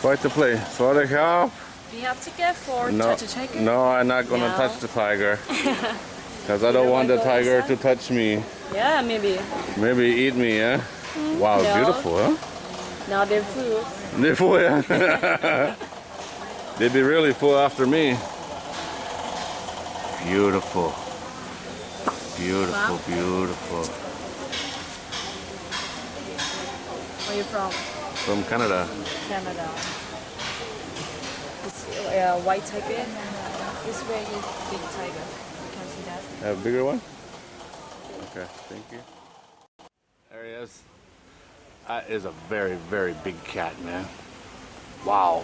Quite the place. Sorry, help. Do you have ticket for No, touch a tiger? no, I'm not gonna No. touch the tiger. Because I don't want the tiger to touch me. Yeah, maybe. Maybe eat me, yeah? Wow, No. beautiful, huh? Now they're food. They're full, yeah. They'd be really full after me. Beautiful. Beautiful, Wow. beautiful. Where are you from? From Canada. Canada. This white tiger. This way is big tiger. You can see that. Have a bigger one? Okay, thank you. There he is. That is a very, very big cat, man. Wow.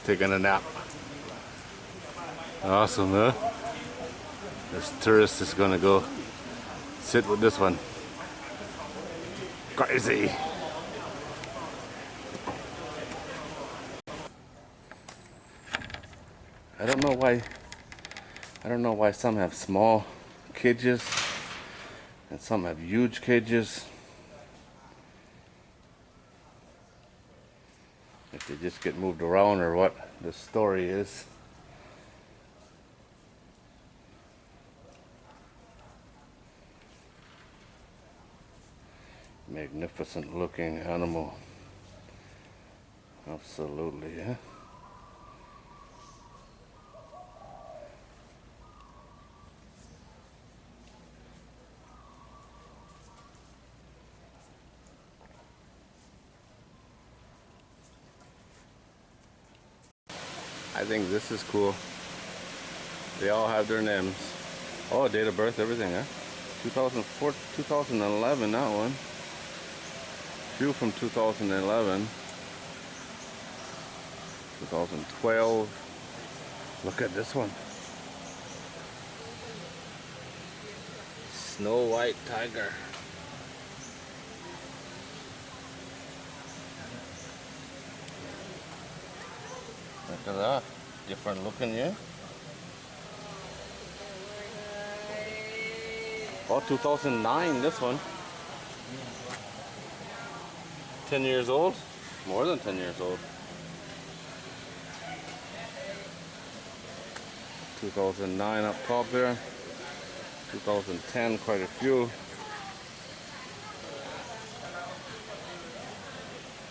Taking a nap. Awesome, huh? This tourist is gonna go sit with this one. Crazy. I don't know why some have small cages and some have huge cages. If they just get moved around or what the story is. Magnificent looking animal. Absolutely, yeah. I think this is cool. They all have their names. Oh, date of birth, everything, huh? 2004, 2011, that one. Few from 2011. 2012. Look at this one. Snow White Tiger. Look at that. Different looking, yeah? Oh, 2009, this one. 10 years old? More than 10 years old. 2009 up top there. 2010, quite a few.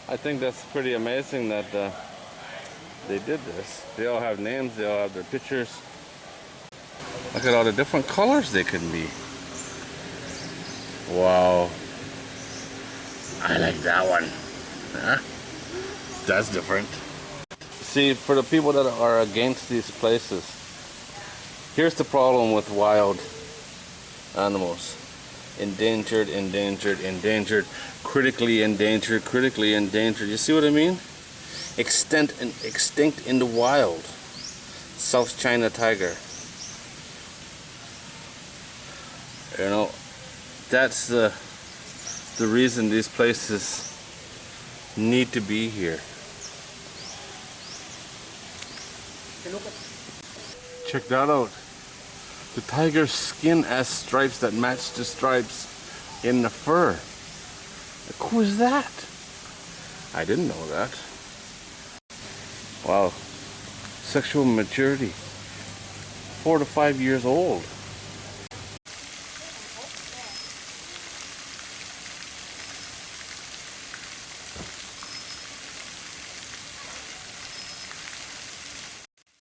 I think that's pretty amazing that they did this. They all have names, they all have their pictures. Look at all the different colors they can be. Wow. I like that one. Huh? That's different. See, for the people that are against these places, here's the problem with wild animals. Endangered, endangered, endangered, critically endangered, critically endangered. You see what I mean? Extinct in the wild. South China tiger. You know, that's the reason these places need to be here. Check that out. The tiger's skin has stripes that match the stripes in the fur. How cool is that? I didn't know that. Wow. Sexual maturity. 4 to 5 years old.